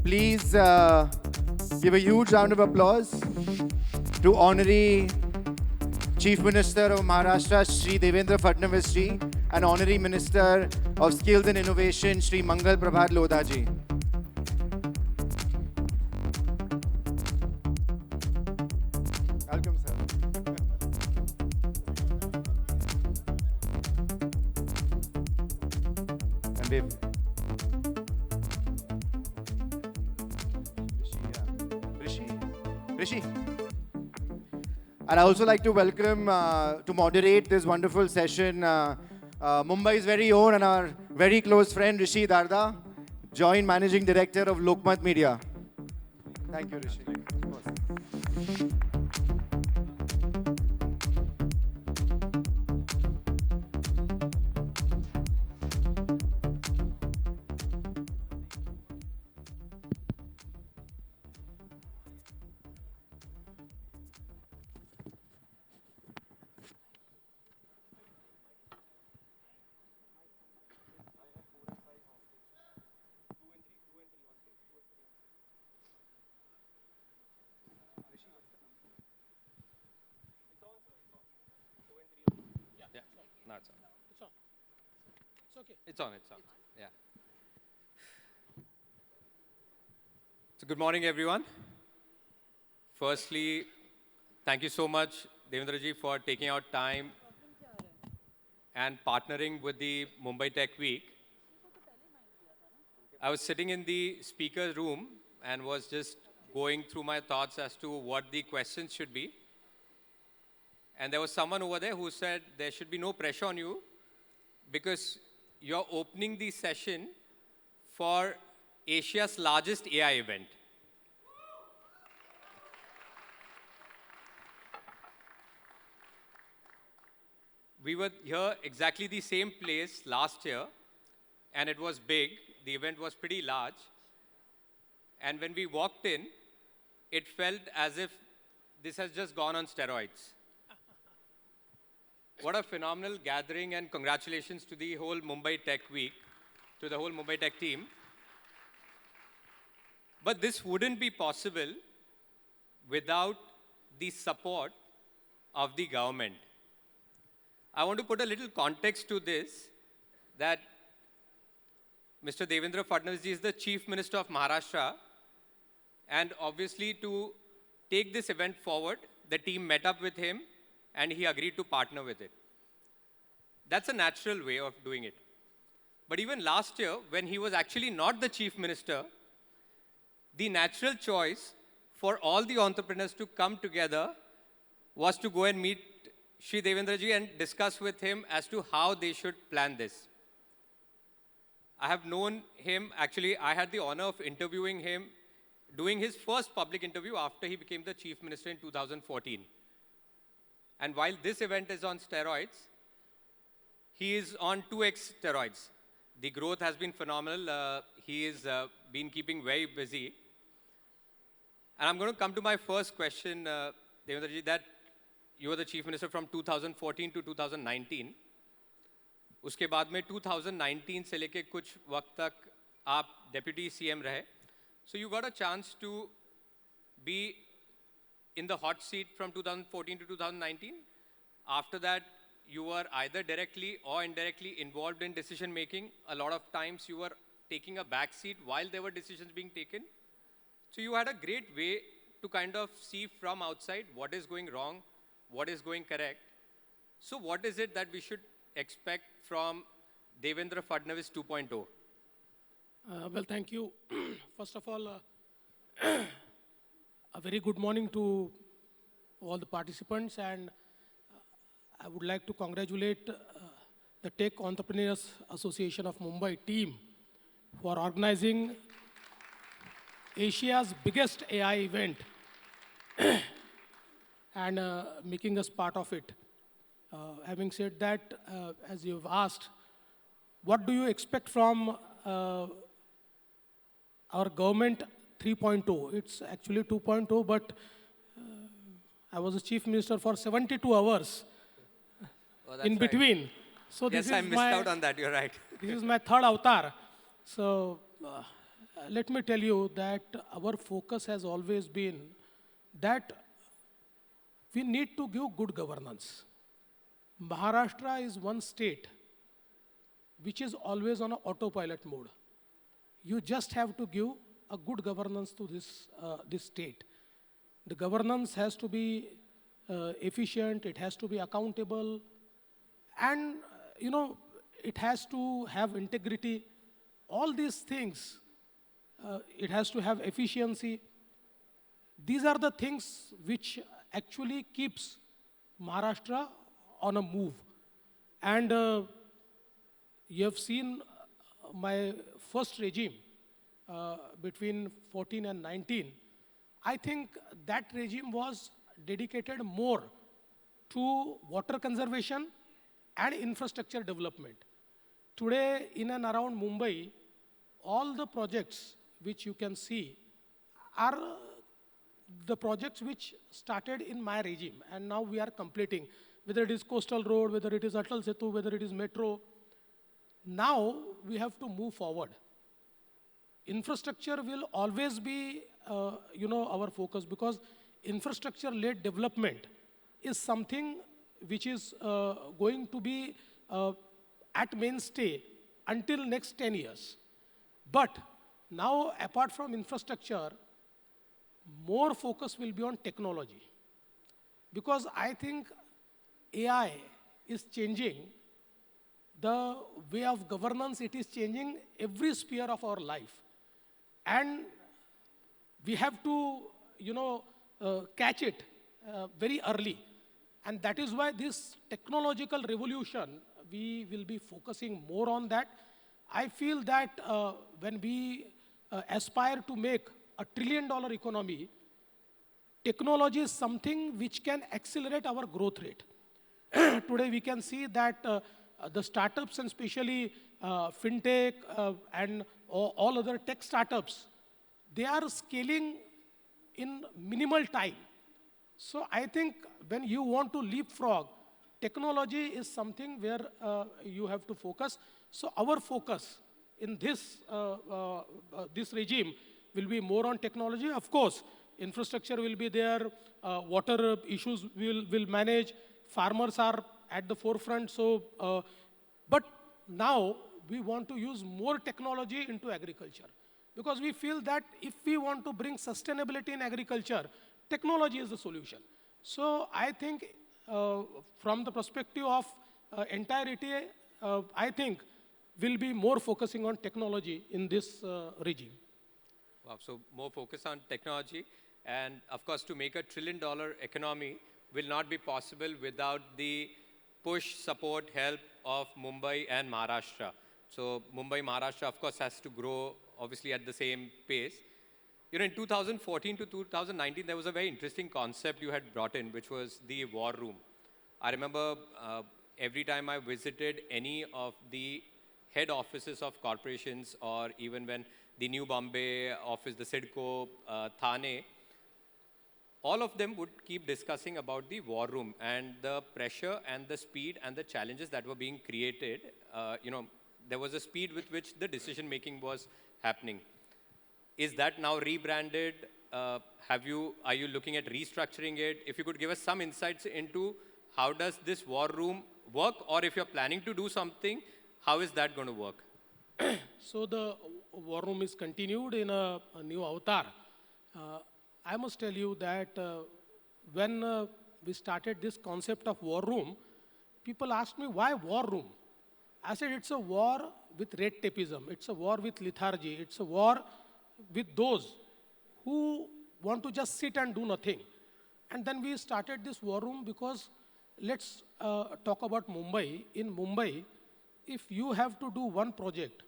Please give a huge round of applause to Honorary Chief Minister of Maharashtra, Shri Devendra Fadnavis ji, and Honorary Minister of Skills and Innovation, Shri Mangal Prabhat Lodha ji. Welcome, sir. And wave. Rishi. I'd also like to welcome, to moderate this wonderful session, Mumbai's very own and our very close friend, Rishi Darda, Joint Managing Director of Lokmat Media. Thank you, Rishi. No, it's on. It's on. It's okay. It's on. Yeah. So good morning, everyone. Firstly, thank you so much, Devendra ji, for taking out time and partnering with the Mumbai Tech Week. I was sitting in the speaker room and was just going through my thoughts as to what the questions should be. And there was someone over there who said there should be no pressure on you because you're opening the session for Asia's largest AI event. We were here exactly the same place last year, and it was big. The event was pretty large. And when we walked in, it felt as if this has just gone on steroids. What a phenomenal gathering, and congratulations to the whole Mumbai Tech Week, to the whole Mumbai Tech team. But this wouldn't be possible without the support of the government. I want to put a little context to this, that Mr. Devendra Fadnavis ji is the Chief Minister of Maharashtra, and obviously to take this event forward, the team met up with him and he agreed to partner with it. That's a natural way of doing it. But even last year, when he was actually not the Chief Minister, the natural choice for all the entrepreneurs to come together was to go and meet Shri Devendra ji and discuss with him as to how they should plan this. I have known him, actually I had the honor of interviewing him, doing his first public interview after he became the Chief Minister in 2014. And while this event is on steroids, he is on 2x steroids. The growth has been phenomenal. He has been keeping very busy. And I'm going to come to my first question, Devendra ji, that you were the Chief Minister from 2014 to 2019. उसके बाद में 2019 से लेके कुछ वक्त तक आप Deputy CM रहे. So you got a chance to be in the hot seat from 2014 to 2019. After that, you were either directly or indirectly involved in decision making. A lot of times you were taking a back seat while there were decisions being taken. So you had a great way to kind of see from outside what is going wrong, what is going correct. So what is it that we should expect from Devendra Fadnavis 2.0? Well, thank you. First of all, a very good morning to all the participants, and I would like to congratulate the Tech Entrepreneurs Association of Mumbai team for organizing Asia's biggest AI event and making us part of it. Having said that, as you've asked, what do you expect from our government 3.0? It's actually 2.0, but I was a chief minister for 72 hours in between. Right. So yes, I missed out on that, you're right. This is my third avatar. So let me tell you that our focus has always been that we need to give good governance. Maharashtra is one state which is always on an autopilot mode. You just have to give a good governance to this state. The governance has to be efficient, it has to be accountable, and it has to have integrity. All these things, it has to have efficiency. These are the things which actually keeps Maharashtra on a move. And you have seen my first regime between 14 and 19. I think that regime was dedicated more to water conservation and infrastructure development. Today, in and around Mumbai, all the projects which you can see are the projects which started in my regime, and now we are completing, whether it is Coastal Road, whether it is Atal Setu, whether it is Metro. Now we have to move forward. Infrastructure will always be, our focus, because infrastructure-led development is something which is going to be at mainstay until next 10 years. But now, apart from infrastructure, more focus will be on technology. Because I think AI is changing the way of governance, it is changing every sphere of our life. And we have to, catch it very early. And that is why this technological revolution, we will be focusing more on that. I feel that when we aspire to make $1 trillion economy, technology is something which can accelerate our growth rate. Today we can see that the startups, and especially fintech and all other tech startups, they are scaling in minimal time. So I think when you want to leapfrog, technology is something where you have to focus. So our focus in this regime will be more on technology. Of course, infrastructure will be there, water issues will manage, farmers are at the forefront. So, but now we want to use more technology into agriculture, because we feel that if we want to bring sustainability in agriculture, technology is the solution. So I think from the perspective of entirety, I think we'll be more focusing on technology in this regime. Wow, so more focus on technology. And of course, to make $1 trillion economy will not be possible without the push, support, help of Mumbai and Maharashtra. So Mumbai, Maharashtra, of course, has to grow obviously at the same pace. In 2014 to 2019, there was a very interesting concept you had brought in, which was the war room. I remember every time I visited any of the head offices of corporations, or even when the New Bombay office, the CIDCO, Thane, all of them would keep discussing about the war room and the pressure and the speed and the challenges that were being created. There was a speed with which the decision making was happening. Is that now rebranded? Are you looking at restructuring it? If you could give us some insights into how does this war room work, or if you're planning to do something, how is that going to work? So the war room is continued in a new avatar. I must tell you that when we started this concept of war room, people asked me, why war room? I said, it's a war with red tapeism. It's a war with lethargy. It's a war with those who want to just sit and do nothing. And then we started this war room because let's talk about Mumbai. In Mumbai, if you have to do one project,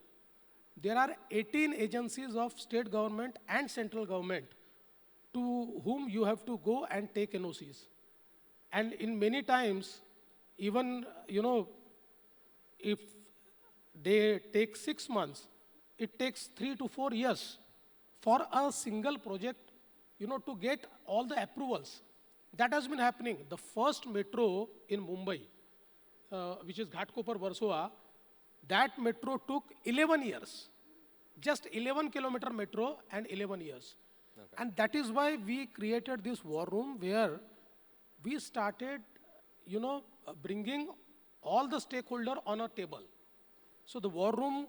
there are 18 agencies of state government and central government to whom you have to go and take NOCs. And in many times, even, if they take 6 months, it takes 3 to 4 years for a single project, to get all the approvals. That has been happening. The first metro in Mumbai, which is Ghatkopar-Versova, that metro took 11 years. just 11-kilometer metro and 11 years. Okay. And that is why we created this war room where we started, bringing all the stakeholders on a table. So the war room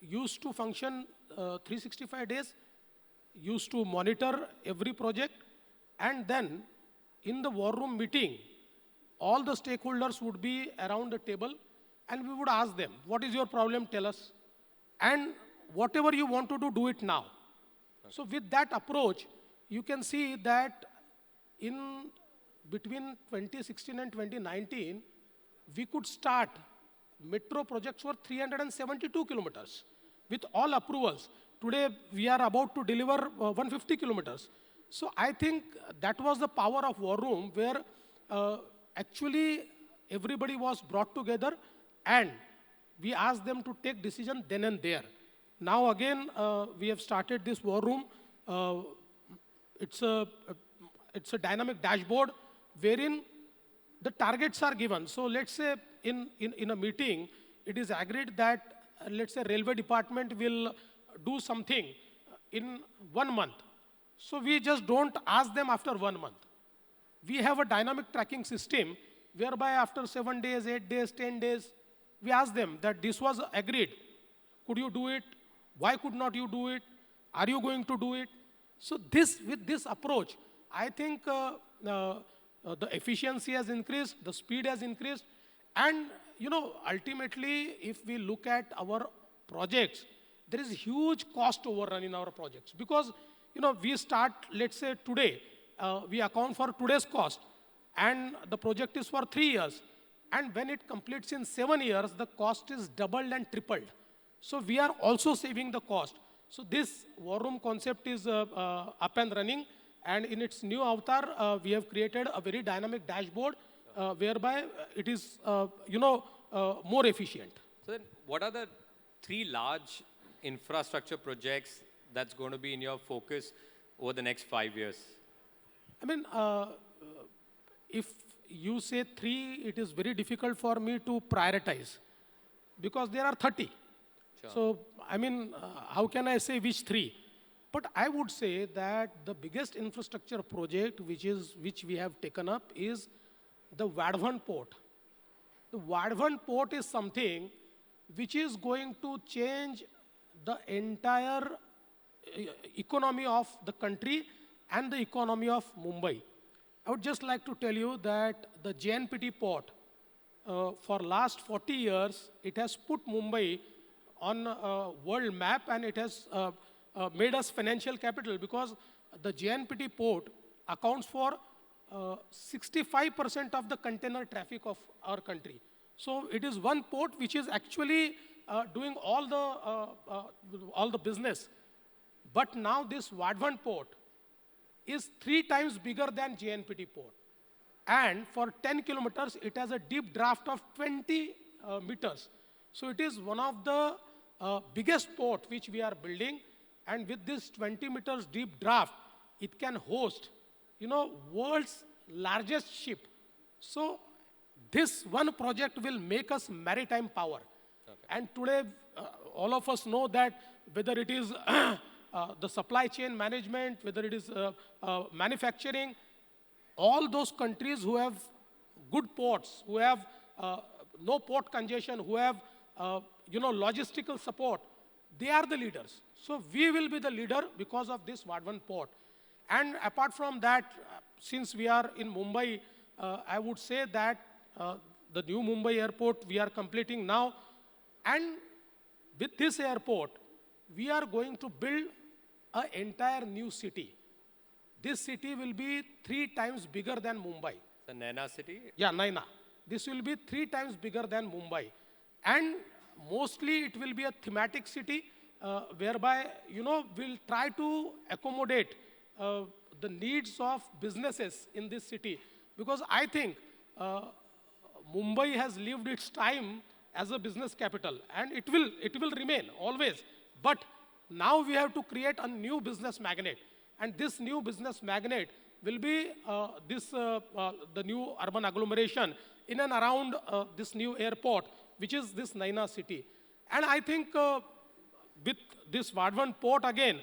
used to function 365 days, used to monitor every project, and then in the war room meeting, all the stakeholders would be around the table, and we would ask them, what is your problem, tell us, and whatever you want to do, do it now. Okay. So with that approach, you can see that in between 2016 and 2019, we could start metro projects for 372 kilometers with all approvals. Today, we are about to deliver 150 kilometers. So I think that was the power of War Room, where actually everybody was brought together and we asked them to take decision then and there. Now again, we have started this War Room. It's a dynamic dashboard wherein the targets are given. So let's say in a meeting, it is agreed that, let's say, railway department will do something in 1 month. So we just don't ask them after 1 month. We have a dynamic tracking system whereby after 7 days, 8 days, 10 days, we ask them that this was agreed. Could you do it? Why could not you do it? Are you going to do it? So with this approach, I think the efficiency has increased, the speed has increased, and ultimately, if we look at our projects, there is huge cost overrun in our projects because we start, let's say today, we account for today's cost, and the project is for 3 years, and when it completes in 7 years, the cost is doubled and tripled. So we are also saving the cost. So this War Room concept is up and running. And in its new avatar, we have created a very dynamic dashboard whereby it is, more efficient. So then what are the 3 large infrastructure projects that's going to be in your focus over the next 5 years? I mean, if you say 3, it is very difficult for me to prioritize because there are 30. Sure. So, I mean, how can I say which 3? But I would say that the biggest infrastructure project which we have taken up is the Vadhavan port. The Vadhavan port is something which is going to change the entire economy of the country and the economy of Mumbai. I would just like to tell you that the JNPT port, for last 40 years, it has put Mumbai on a world map, and it has made us financial capital because the JNPT port accounts for 65% of the container traffic of our country. So it is one port which is actually doing all the business. But now this Vadhavan port is 3 times bigger than JNPT port. And for 10 kilometers, it has a deep draft of 20 meters. So it is one of the biggest port which we are building. And with this 20 meters deep draft, it can host, world's largest ship. So this one project will make us maritime power. Okay. And today, all of us know that whether it is the supply chain management, whether it is manufacturing, all those countries who have good ports, who have no port congestion, who have logistical support, they are the leaders. So we will be the leader because of this Vadhavan port. And apart from that, since we are in Mumbai, I would say that the new Mumbai airport we are completing now. And with this airport, we are going to build an entire new city. This city will be 3 times bigger than Mumbai. The Naina city? Yeah, Naina. This will be 3 times bigger than Mumbai. And mostly it will be a thematic city whereby, we'll try to accommodate the needs of businesses in this city. Because I think Mumbai has lived its time as a business capital, and it will remain always. But now we have to create a new business magnet. And this new business magnet will be the new urban agglomeration in and around this new airport, which is this Naina city. And I think with this Vadhavan port again,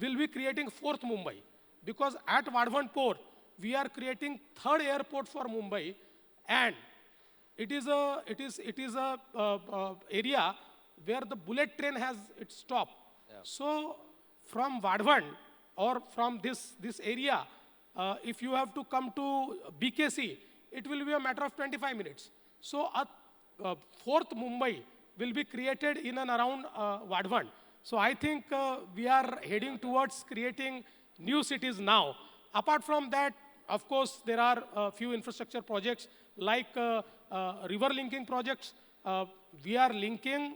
we'll be creating fourth Mumbai. Because at Vadhavan port, we are creating third airport for Mumbai, and it is a area where the bullet train has its stop. So from Vadhavan or from this area, if you have to come to BKC, it will be a matter of 25 minutes. So a fourth Mumbai will be created in and around Vadhavan. So I think we are heading towards creating new cities now. Apart from that, of course, there are a few infrastructure projects like river linking projects. We are linking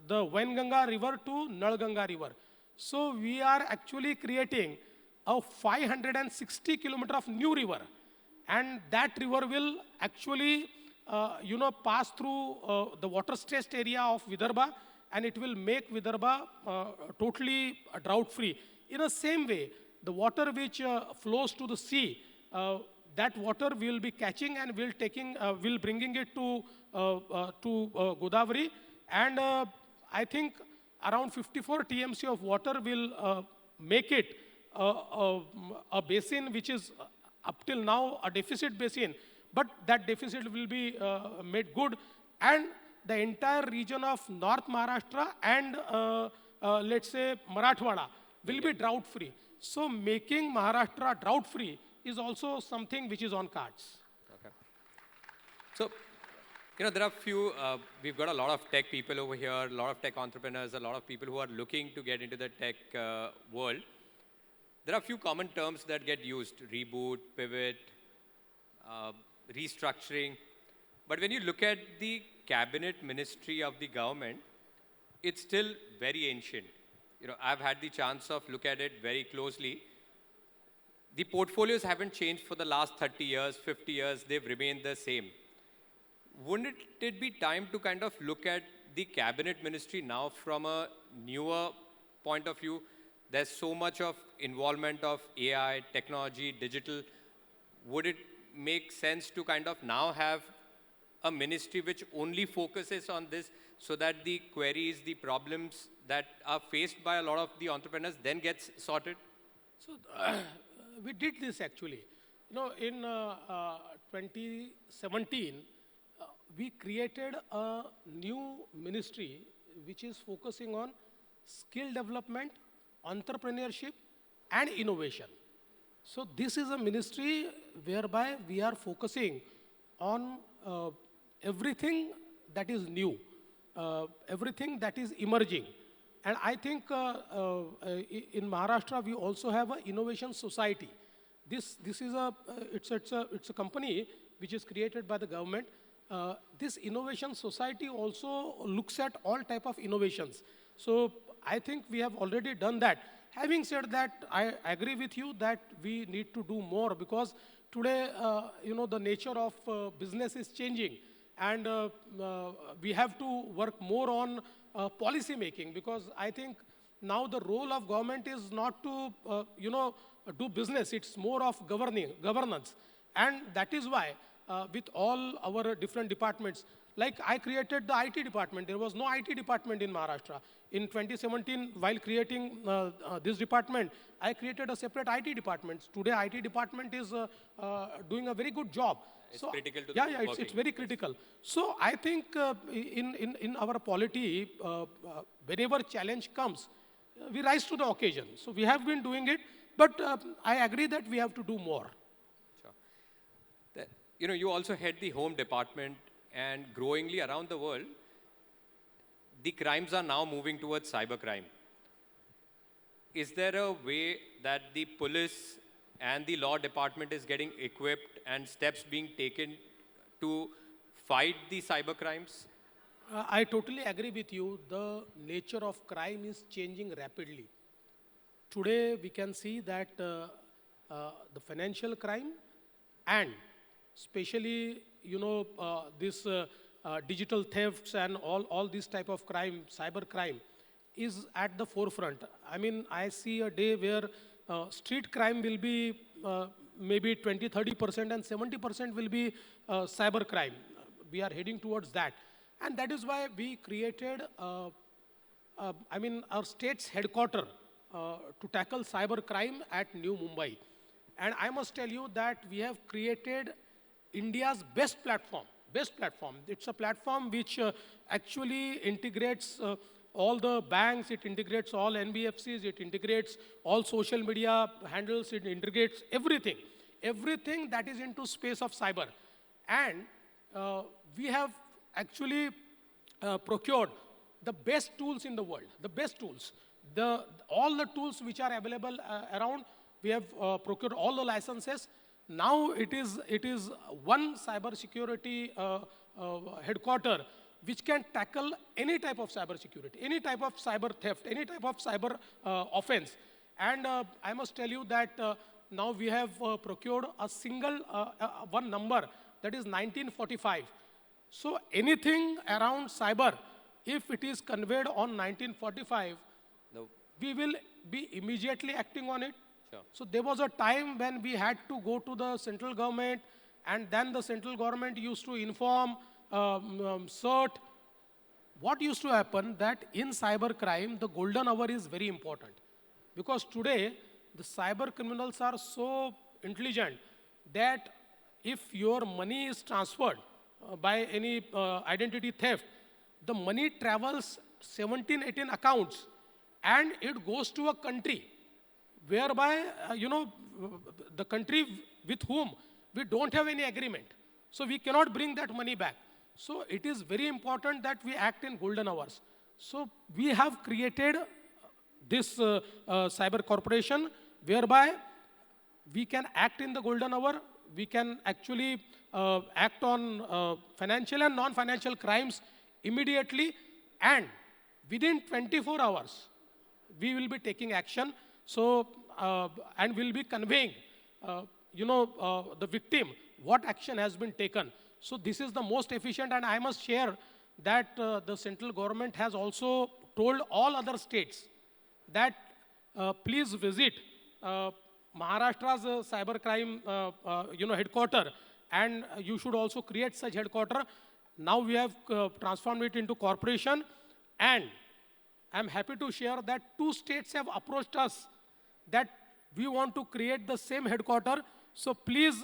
the Wainganga River to Nalganga River. So we are actually creating a 560 kilometer of new river. And that river will actually, pass through the water-stressed area of Vidarbha, and it will make Vidarbha totally drought-free. In the same way, the water which flows to the sea, that water will be catching and will bringing it to Godavari, and I think around 54 TMC of water will make it a basin which is up till now a deficit basin, but that deficit will be made good, and the entire region of North Maharashtra and let's say Marathwada will be drought-free. So making Maharashtra drought-free is also something which is on cards. Okay. So, there are we've got a lot of tech people over here, a lot of tech entrepreneurs, a lot of people who are looking to get into the tech world. There are a few common terms that get used: reboot, pivot, restructuring. But when you look at the cabinet ministry of the government, it's still very ancient. I've had the chance of look at it very closely. The portfolios haven't changed for the last 30 years, 50 years. They've remained the same. Wouldn't it be time to kind of look at the cabinet ministry now from a newer point of view? There's so much of involvement of AI, technology, digital. Would it make sense to kind of now have a ministry which only focuses on this, so that the queries, the problems that are faced by a lot of the entrepreneurs then gets sorted? So we did this actually. In 2017, we created a new ministry which is focusing on skill development, entrepreneurship, and innovation. So this is a ministry whereby we are focusing on everything that is new, everything that is emerging. And I think in Maharashtra we also have an innovation society. This is it's a company which is created by the government. This innovation society also looks at all type of innovations. So I think we have already done that. Having said that, I agree with you that we need to do more, because today, the nature of business is changing, and we have to work more on policy making, because I think now the role of government is not to, do business. It's more of governance. And that is why with all our different departments, like I created the IT department. There was no IT department in Maharashtra. In 2017, while creating this department, I created a separate IT department. Today, IT department is doing a very good job. It's critical to it's very critical. So I think in our polity, whenever challenge comes, we rise to the occasion. So we have been doing it, but I agree that we have to do more. Sure. You also head the home department, and growingly around the world, the crimes are now moving towards cybercrime. Is there a way that the police and the law department is getting equipped and steps being taken to fight the cybercrimes? I totally agree with you. The nature of crime is changing rapidly. Today, we can see that the financial crime and especially, this digital thefts and all this type of crime, cyber crime, is at the forefront. I mean, I see a day where street crime will be maybe 20-30% and 70% will be cyber crime. We are heading towards that. And that is why we created our state's headquarter to tackle cyber crime at New Mumbai. And I must tell you that we have created India's best platform. Best platform. It's a platform which actually integrates all the banks, it integrates all NBFCs, it integrates all social media handles, it integrates everything. Everything that is into space of cyber. And we have actually procured the best tools in the world, the best tools. All the tools which are available around, we have procured all the licenses. Now it is one cyber security headquarter which can tackle any type of cyber security, any type of cyber theft, any type of cyber offense. And I must tell you that now we have procured a single one number, that is 1945. So anything around cyber, if it is conveyed on 1945, we will be immediately acting on it. Sure. So there was a time when we had to go to the central government, and then the central government used to inform CERT. What used to happen that in cyber crime, the golden hour is very important. Because today, the cyber criminals are so intelligent that if your money is transferred by any identity theft, the money travels 17, 18 accounts, and it goes to a country whereby, the country with whom we don't have any agreement. So we cannot bring that money back. So it is very important that we act in golden hours. So we have created this cyber corporation whereby we can act in the golden hour. We can actually act on financial and non-financial crimes immediately, and within 24 hours, we will be taking action. So, and we'll be conveying, the victim, what action has been taken. So this is the most efficient, and I must share that the central government has also told all other states that please visit Maharashtra's cybercrime, headquarter, and you should also create such headquarter. Now we have transformed it into corporation, and I'm happy to share that 2 states have approached us that we want to create the same headquarter. So please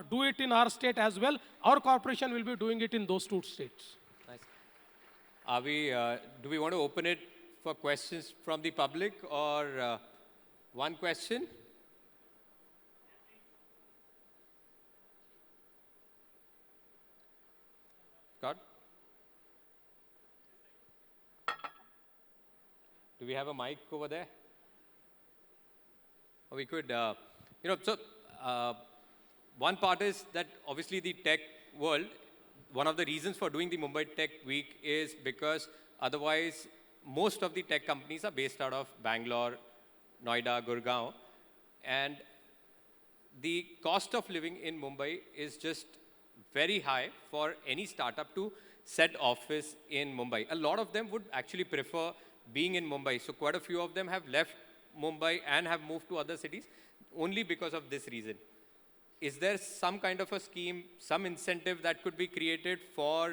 do it in our state as well. Our corporation will be doing it in those 2 states. Nice. Are we, do we want to open it for questions from the public, or one question? Scott? Do we have a mic over there? Or we could, one part is that obviously the tech world, one of the reasons for doing the Mumbai Tech Week is because otherwise most of the tech companies are based out of Bangalore, Noida, Gurgaon, and the cost of living in Mumbai is just very high for any startup to set office in Mumbai. A lot of them would actually prefer being in Mumbai. So quite a few of them have left Mumbai and have moved to other cities only because of this reason. Is there some kind of a scheme, some incentive that could be created for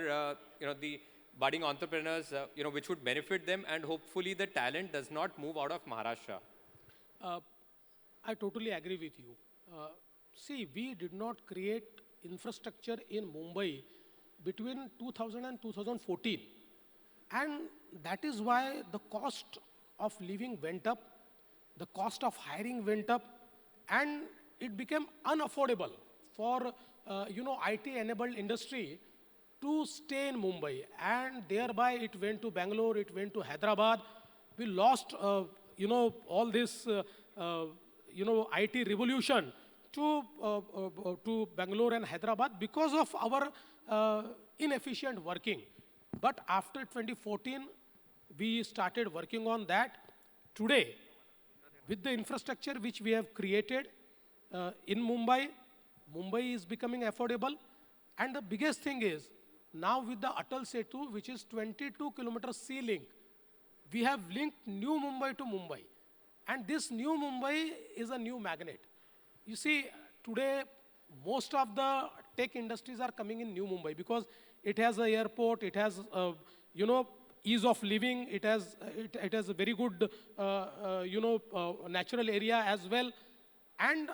the budding entrepreneurs, which would benefit them, and hopefully the talent does not move out of Maharashtra? I totally agree with you. See, we did not create infrastructure in Mumbai between 2000 and 2014. And that is why the cost of living went up, the cost of hiring went up, and it became unaffordable for IT-enabled industry to stay in Mumbai. And thereby it went to Bangalore, it went to Hyderabad. We lost, all this, IT revolution to Bangalore and Hyderabad because of our inefficient working. But after 2014, we started working on that. Today, with the infrastructure which we have created in Mumbai, Mumbai is becoming affordable. And the biggest thing is, now with the Atal Setu, which is 22 kilometers sea link, we have linked New Mumbai to Mumbai. And this New Mumbai is a new magnet. You see, today, most of the tech industries are coming in New Mumbai because it has an airport, it has, ease of living. It has a very good, natural area as well. And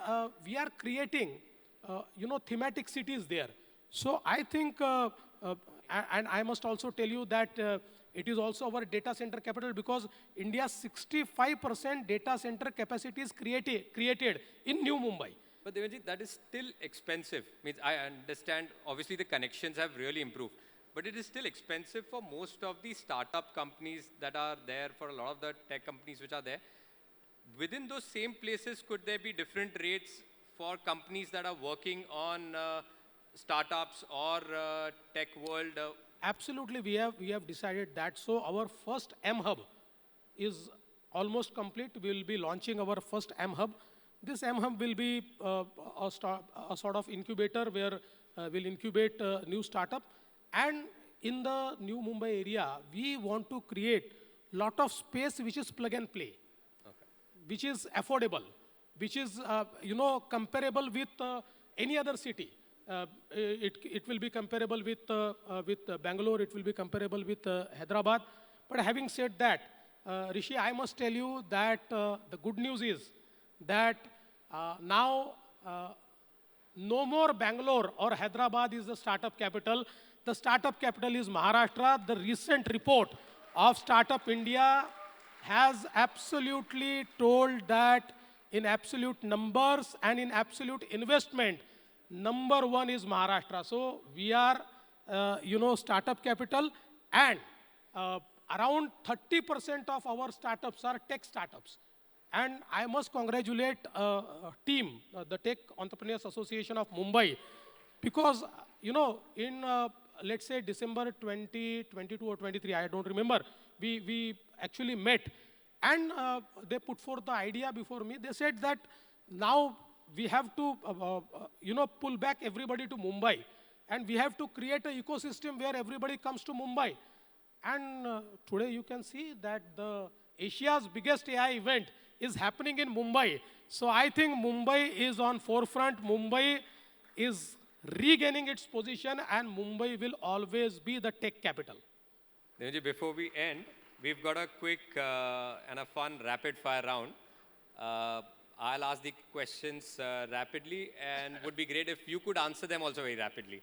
we are creating, thematic cities there. So I think, and I must also tell you that it is also our data center capital, because India's 65% data center capacity is created in New Mumbai. But Devendra, that is still expensive. Means I understand, obviously the connections have really improved, but it is still expensive for most of the startup companies that are there, for a lot of the tech companies which are there. Within those same places, could there be different rates for companies that are working on startups or tech world? Absolutely, we have decided that. So our first M Hub is almost complete. We will be launching our first M Hub. This M Hub will be a sort of incubator where we'll incubate new startup. And in the New Mumbai area, we want to create lot of space which is plug and play, which is affordable, which is comparable with any other city. It will be comparable with Bangalore. It will be comparable with Hyderabad. But having said that, Rishi, I must tell you that the good news is that now no more Bangalore or Hyderabad is the startup capital. The startup capital is Maharashtra. The recent report of Startup India has absolutely told that in absolute numbers and in absolute investment, number one is Maharashtra. So we are, startup capital, and around 30% of our startups are tech startups. And I must congratulate team, the Tech Entrepreneurs Association of Mumbai, because, in, let's say, December 2022 or 23, I don't remember, we actually met, and they put forth the idea before me. They said that now we have to, pull back everybody to Mumbai, and we have to create an ecosystem where everybody comes to Mumbai. And today you can see that the Asia's biggest AI event is happening in Mumbai. So I think Mumbai is on forefront. Mumbai is regaining its position, and Mumbai will always be the tech capital. Devendra, before we end, we've got a quick and a fun rapid fire round. I'll ask the questions rapidly, and would be great if you could answer them also very rapidly.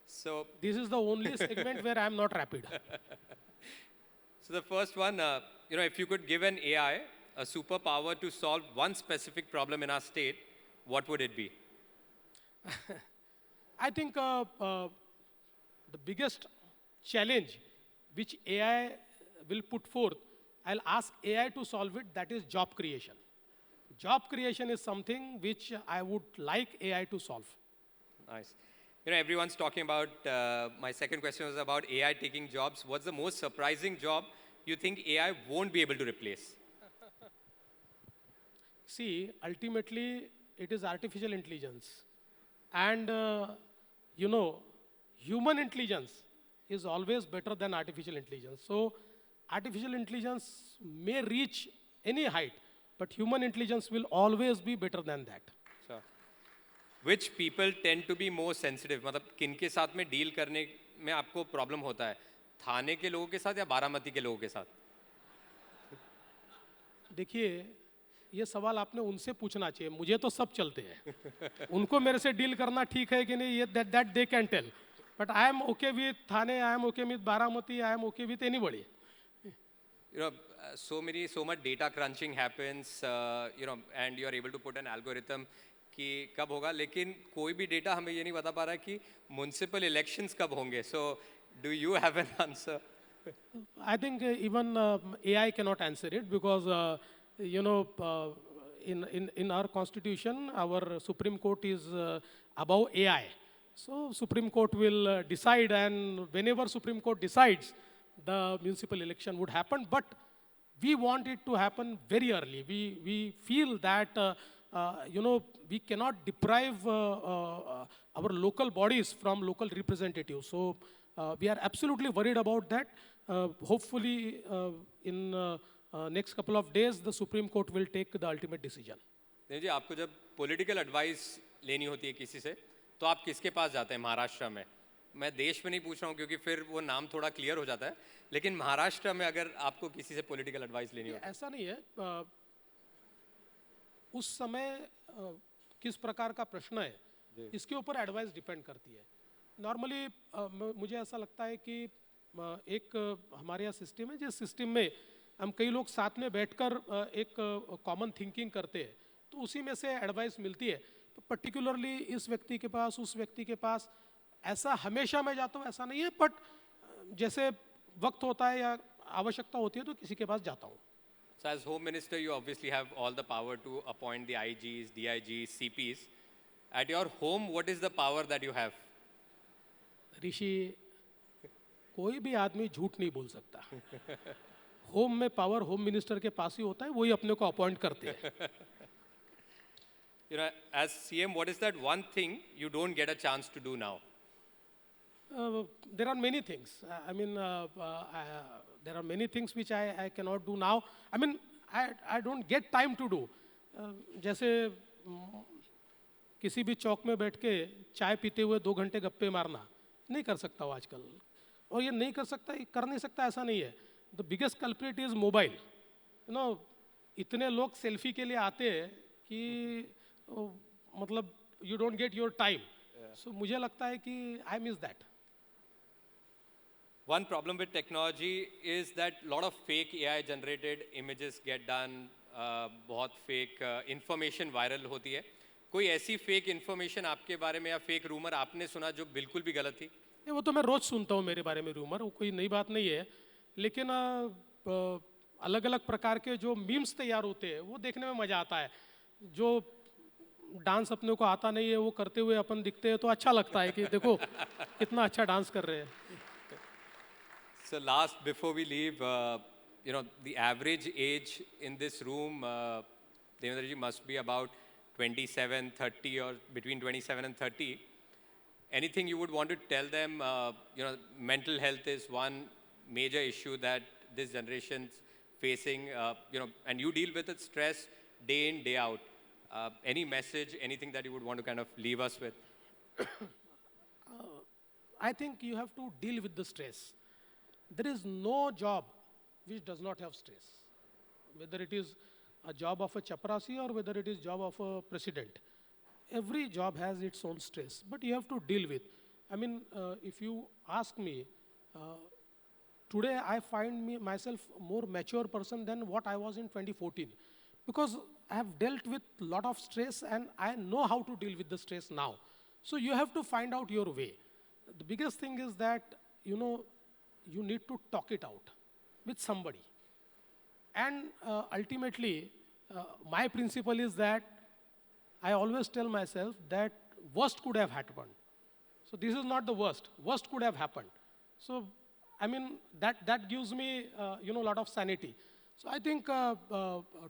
So this is the only segment where I'm not rapid. So the first one, if you could give an AI a superpower to solve one specific problem in our state, what would it be? I think the biggest challenge which AI will put forth, I'll ask AI to solve it, that is job creation. Job creation is something which I would like AI to solve. Nice. Everyone's talking about, my second question was about AI taking jobs. What's the most surprising job you think AI won't be able to replace? See, ultimately, it is artificial intelligence. And, human intelligence is always better than artificial intelligence. So, artificial intelligence may reach any height, but human intelligence will always be better than that. Sure. Which people tend to be more sensitive? मतलब किनके साथ में deal करने में आपको problem होता है? थाने के लोगों के साथ या बारामती के लोगों के साथ? देखिए, ये सवाल आपने उनसे पूछना चाहिए. मुझे तो सब चलते हैं. उनको मेरे से डील करना ठीक है कि नहीं, ये that they can tell. But I am okay with Thane, I am okay with Baramati, I am okay with anybody. So much data crunching happens, and you are able to put an algorithm कि कब होगा, लेकिन कोई भी data हमें ये नहीं बता पा रहा है कि municipal elections कब होंगे. So, do you have an answer? I think even AI cannot answer it, because in our constitution, our Supreme Court is above AI. So Supreme Court will decide, and whenever Supreme Court decides, the municipal election would happen. But we want it to happen very early. We feel that we cannot deprive our local bodies from local representatives. So we are absolutely worried about that. Hopefully, in next couple of days, the Supreme Court will take the ultimate decision. जी, आपको जब political advice लेनी होती है किसी से, तो आप किसके पास जाते हैं महाराष्ट्र में? मैं देश में नहीं पूछ रहा हूँ क्योंकि फिर वो नाम थोड़ा क्लियर हो जाता है, लेकिन महाराष्ट्र में अगर आपको किसी से पॉलिटिकल एडवाइस लेनी हो, ऐसा नहीं है। उस समय किस प्रकार का प्रश्न है, इसके ऊपर एडवाइस डिपेंड करती है। नॉर्मली मुझे ऐसा लगता है कि एक हमारे यहाँ सिस्टम है, जिस सिस्टम में हम कई लोग साथ में बैठकर एक कॉमन थिंकिंग करते हैं, तो उसी में से एडवाइस मिलती है। तो पर्टिकुलरली इस व्यक्ति के पास, उस व्यक्ति के पास, ऐसा हमेशा मैं जाता हूँ ऐसा नहीं है, बट जैसे वक्त होता है या आवश्यकता होती है तो किसी के पास जाता हूँ। So as Home Minister, you obviously have all the power to appoint the IGs, DIGs, CPs. At your home, what is the power that you have? ऋषि, कोई भी आदमी झूठ नहीं बोल सकता। होम में पावर होम मिनिस्टर के पास ही होता है, वही अपने को अपॉइंट करते हैं। You know, as CM, what is that one thing you don't get a chance to do now? There are many things. I mean, there are many things which I cannot do now. I mean, I don't get time to do. जैसे किसी भी चौक में बैठ के चाय पीते हुए 2 घंटे गप्पे मारना नहीं कर सकता हूँ आजकल। और ये नहीं कर सकता, कर नहीं सकता ऐसा नहीं है। The biggest culprit is mobile. You know, इतने लोग सेल्फी के लिए आते हैं कि मतलब you don't get your time. So मुझे लगता है कि I miss that. One problem with technology is that a lot of fake AI generated images get done, बहुत fake information viral होती है। कोई ऐसी fake information आपके बारे में या fake rumor आपने सुना जो बिल्कुल भी गलत थी? नहीं, वो तो मैं रोज सुनता हूँ मेरे बारे में रूमर, वो कोई नई बात नहीं है। लेकिन अलग अलग प्रकार के जो मीम्स तैयार होते हैं वो देखने में मजा आता है। जो डांस अपने को आता नहीं है वो करते हुए अपन दिखते हैं तो अच्छा लगता है कि देखो कितना अच्छा डांस कर रहे हैं। So last, before we leave, you know, the average age in this room, Devendra ji, must be about 27, 30 or between 27 and 30. Anything you would want to tell them? You know, mental health is one major issue that this generation's facing, you know, and you deal with it, stress day in, day out. Any message, anything that you would want to kind of leave us with? I think you have to deal with the stress. There is no job which does not have stress, whether it is a job of a chaprasi or whether it is job of a president. Every job has its own stress, but you have to deal with. I mean, if you ask me, today I find myself more mature person than what I was in 2014, because I have dealt with a lot of stress and I know how to deal with the stress now. So you have to find out your way. The biggest thing is that, you know, you need to talk it out with somebody. And ultimately, my principle is that I always tell myself that worst could have happened. So this is not the worst. Worst could have happened. So, I mean, that gives me, you know, a lot of sanity. So I think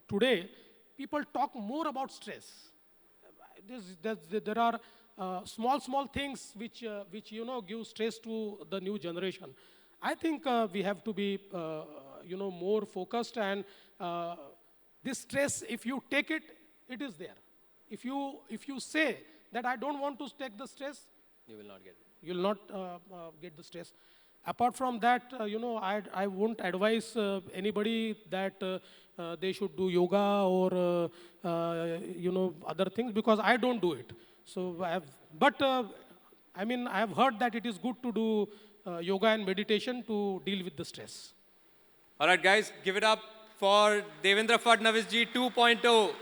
today, people talk more about stress. There are small things which you know, give stress to the new generation. I think we have to be, you know, more focused, and this stress, if you take it, it is there. If you say that I don't want to take the stress, You will not get it. you will not get the stress. Apart from that, you know, I won't advise anybody that they should do yoga or you know, other things, because I don't do it. So I mean, I have heard that it is good to do yoga and meditation to deal with the stress. All right, guys, give it up for Devendra Fadnavis ji 2.0.